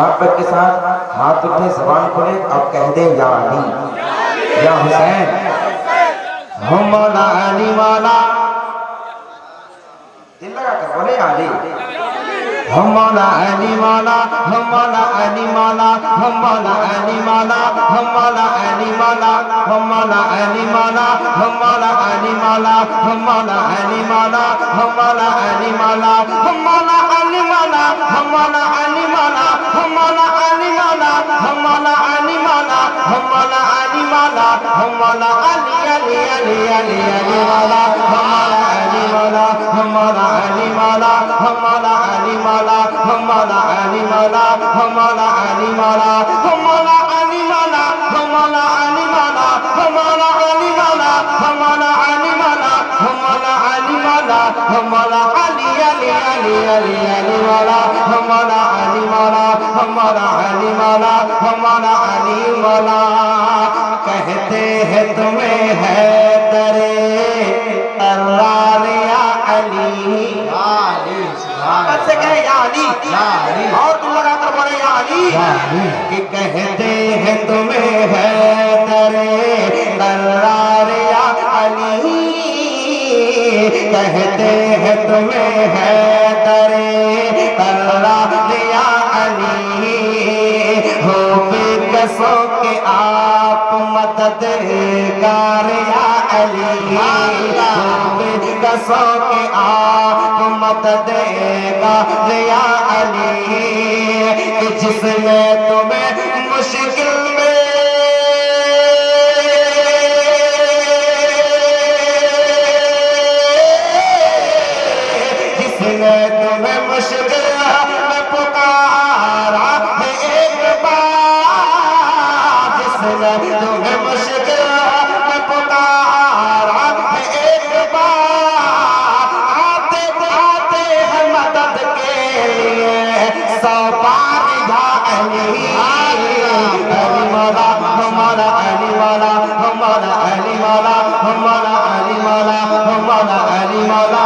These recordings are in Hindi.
मोहब्बत के साथ हाथ उठे, जबान खोले और कह दे या अली या हुसैन। हम मौला अली मौला, दिल लगा कर बोले या अली। हम मौला अली मौला, हम मौला अली मौला, हम मौला अली मौला, हम मौला अली मौला, हम मौला अली मौला, हम मौला अली मौला, हम मौला अली मौला, हम मौला अली मौला, हम मौला अली मौला, हम मौला अली मौला, हम मौला अली मौला, हम मौला अली मौला, हम मौला अली मौला, हम मौला अली अली अली अली अली मौला, हम मौला अली मौला, हम मौला अली मौला, हम मौला अली मौला, हम मौला अली मौला, हम मौला अली मौला, हम मौला अली मौला, हम मौला अली मौला, हम मौला अली मौला, हम मौला अली मौला, हम मौला अली मौला, हम मौला अली अली अली अली अली मौला, हम मौला अली मौला, हम मौला अली मौला, हम मौला अली मौला। कहते हैं तुम्हें है दरे तर्रार या अली, से कहे या अली, और तुम लगा कर बोले या अली। कि कहते हैं तुम्हें है दरे तर्रार या अली, कहते हैं तुम्हें है दरे तर्रार या अली। हो बेकसों के आप मददगार या अली, हो बेकसों के आप मददगार या अली। कि जिसमें तुम्हें मुश्किल में, जिसमें तुम्हें मुश्किल में पुकारा है एक बार, जिसमें तुम्हें मुश्किल में पुकारा है एक बार। आते आते हैं मदद के लिए 100 बार या अली। अली मौला, हमारा अली मौला, हमारा अली मौला, हमारा अली मौला, हमारा अली मौला।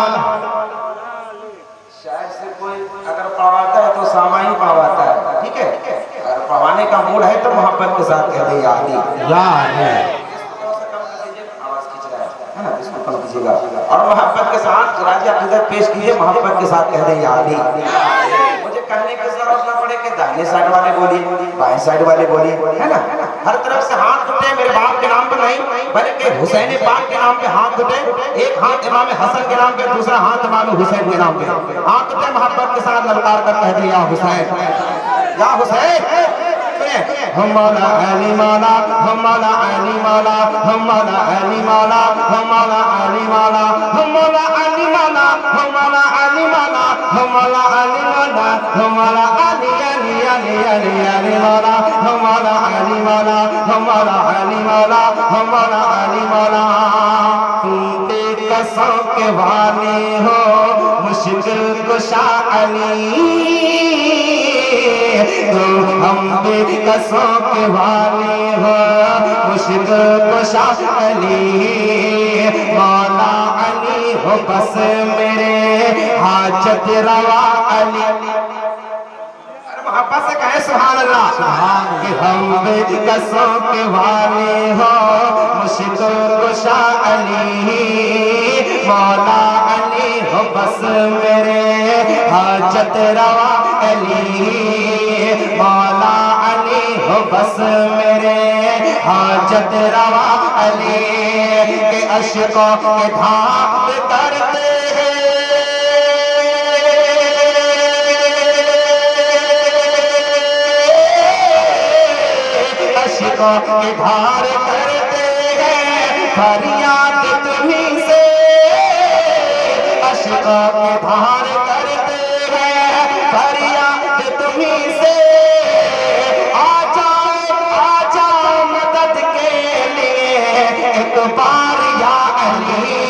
शायद से कोई अगर पढ़वाता है तो सामाई पढ़वाता है, ठीक है। अगर पढ़वाने का मूड है तो मोहब्बत के साथ कह दे या अली या अली। आवाज खींच रहा है ना, इसको कम कीजिएगा और मोहब्बत के साथ राजी अकीदत पेश कीजिए, मोहब्बत के साथ कह दे या अली। मुझे कहने की जरूरत न पड़े कि दाहिने साइड वाले बोलिए, बाएं साइड वाले बोलिए, है ना। हर तरफ से हाथ उठे मेरे बाप के नाम पे नहीं, बल्कि हुसैन पाक के नाम पे हाथ उठे। एक हाथ इमाम हसन के नाम पे, दूसरा हाथ इमाम हुसैन के नाम पे हाथ उठे। मोहब्बत के साथ ललकार कर कह दिया हुसैन या हुसैन। हम मौला अली मौला, हम मौला अली मौला, हम मौला अली मौला, हम मौला अली मौला, हम मौला अली मौला, हम मौला अली मौला, हम मौला अली मौला, हम मौला अली अली अली अली अली मौला, हम मौला अली मौला, हम मौला अली मौला, हम मौला अली मौला। तुम बेकसों के वाले हो मुश्किल कुशा अली, हम बेकसों के वाले हो मुश्किल कुशा अली। मौला अली हो बस मेरे हाजत रवा अली। मोहब्बत से कहे सुभान अल्लाह। कि हम बेकसों के वाले हो मुश्किल कुशा अली। मौला अली हो बस मेरे हाजत रवा अली। मौला अली हो बस मेरे हाजत रवा अली। के अश्कों के धाम करते हैं, अश्कों की धार करते हैं फरियाद तुम्हीं से। अश्कों की धार करते हैं फरियाद तुम्हीं से। आ जाओ मदद के लिए एक बार या अली।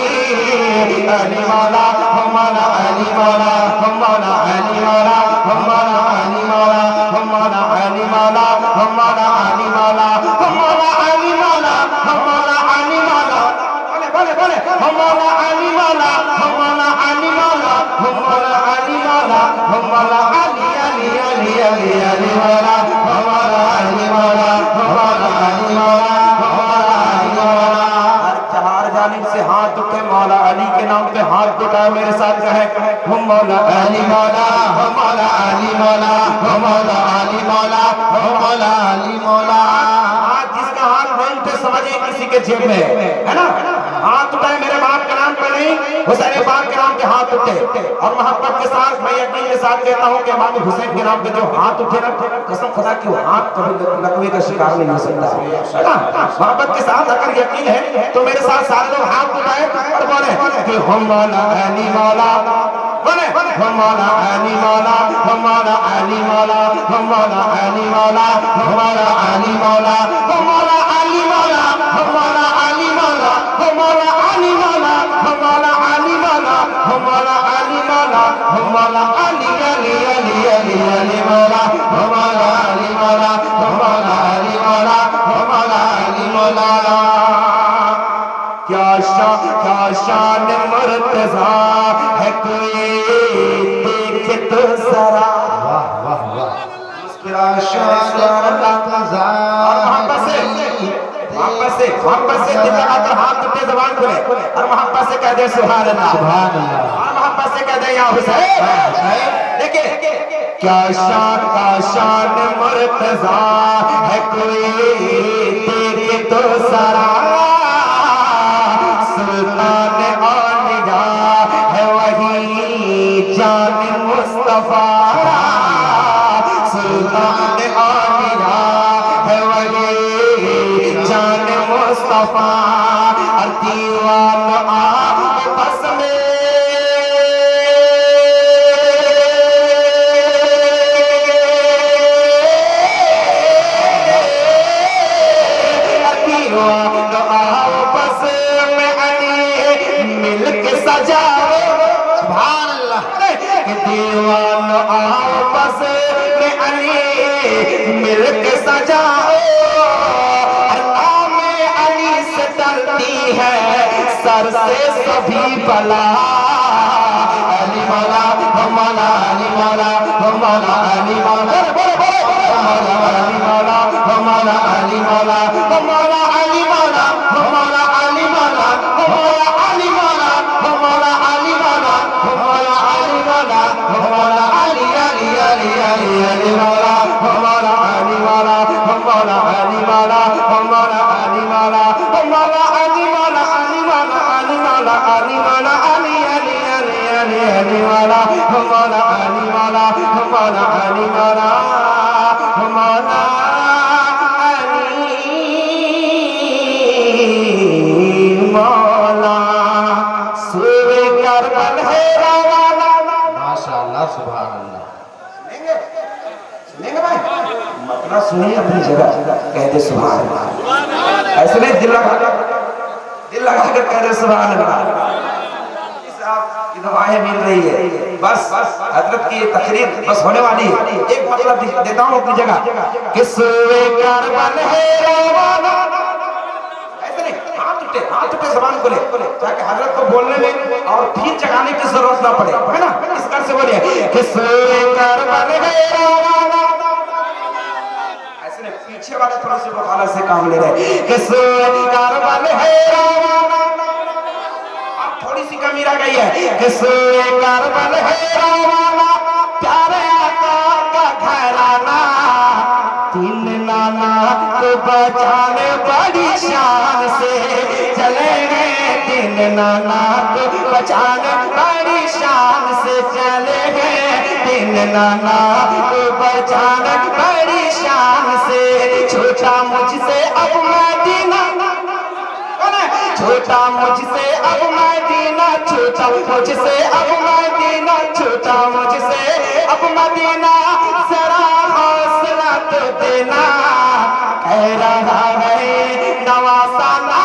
अली मौला, हमारा अली मौला, हमारा अली मौला, हमारा अली मौला, हमारा अली मौला, हमारा अली मौला, हमारा अली मौला, हमारा अली मौला। बोले बोले बोले हमारा अली मौला, हमारा अली मौला, हमारा अली मौला, हमारा अली अली अली अली अली। अली मौला, हमारा अली मौला, हमारा अली मौला, हमारा अली मौला। हर चार जानिब से हाथ उठे, मौला अली के नाम पे हाथ उठाए, मेरे साथ कहे हम मौला अली मौला, हमारा अली मौला, हमारा अली मौला, हमारा अली मौला। आज जिसका हाथ नहीं उठे समझे किसी के जेब में है ना। हाथ उठाए मेरे बाप के नाम पे नहीं, हुसैन पाक के नाम पे हाथ उठे। और मोहब्बत के साथ मैं यकीन के साथ कहता हूँ कि इमाम हुसैन के नाम पे जो हाथ उठे ना, कसम खुदा की वो हाथ कभी लकवे का शिकार नहीं हो सकता है ना। मोहब्बत के साथ अगर यकीन है तो मेरे साथ सारे लोग हाथ उठाए और बोले कि हम मौला अली मौला, बोले हम मौला अली मौला, हमारा अली मौला, हमारा अली मौला, हमारा अली मौला, हमारा अली मौला, हमारा अली मौला, हमारा अली मौला, हमारा अली मौला, हमारा अली मौला, हमारा अली अली अली अली अली मौला, हमारा अली मौला, हमारा अली मौला, हमारा अली मौला। क्या शान मुर्तज़ा है कोई देखे तो जरा। वाह वाह वाह, क्या शान मुर्तज़ा। मोहब्बत से दिल लगाकर हाथ उठे, ज़बान खुले और मोहब्बत से कह दे सुभान अल्लाह, सुभान अल्लाह। और मोहब्बत से कह दे या हुसैन। देखिए क्या शान मुर्तज़ा है कोई देखे तो जरा। सुल्तान औलिया है वही जान मुस्तफा, सुल्तान औलिया है वही जान मुस्तफा। और दीवान आपस में सजाओ, सुभान अल्लाह। दीवान आपस में अली मिलके सजाओ। अल्लाह में अली से डरती है सर से सभी बला। अली मौला, हमारा अली मौला, हमारा अली मौला, हमारा अली मौला, हमारा अली मौला, हमारा अली मौला, हमारा अली मौला, हमारा अली मौला, हमारा अली मौला, हमारा अली मौला, हमारा अली अली अली अली अली मौला, हमारा अली मौला, हमारा अली मौला, हमारा अली मौला, हमारा अली मौला, अली मौला, अली मौला, अली मौला, अली अली अली अली अली मौला, हमारा अली मौला, हमारा अली मौला, हमारा अली मौला। सुबह करबल है रवाना। माशाअल्लाह, सुभान अल्लाह। सुनेंगे भाई, मतलब सुनिए अपनी जगह, कहते सुभान अल्लाह। ऐसे नहीं दिल लगा कर कहते सुभान अल्लाह। की दवाएं मिल रही है, बस हजरत की तकरीर बस होने वाली है। एक मतलब देता हूँ अपनी जगह कि सुबह करबल है रवाना। हाथ उठे ज़बान खोले ताकि हजरत को बोलने में और फिर जगाने की जरूरत ना पड़े, है ना। इस तरह से बोलिए कि करबल है रवाना। ऐसे नहीं, पीछे वाले थोड़ा सी बखाला से काम ले रहे कि करबल है रवाना। अब थोड़ी सी कमी रह गई है कि करबल है रवाना। प्यारे आका का घराना तीन नाना को बचाने बड़ी शान से चले गए। तीन नाना को बचाने बड़ी शान से चले गए। तीन नाना को बचाने बड़ी शान से। छोटा मुझसे अब मदीना, छोटा मुझसे अब मदीना, छोटा मुझसे अब मदीना, छोटा मुझसे अब मदीना। जरा हौसला तो देना, कह रहा है नवासा ना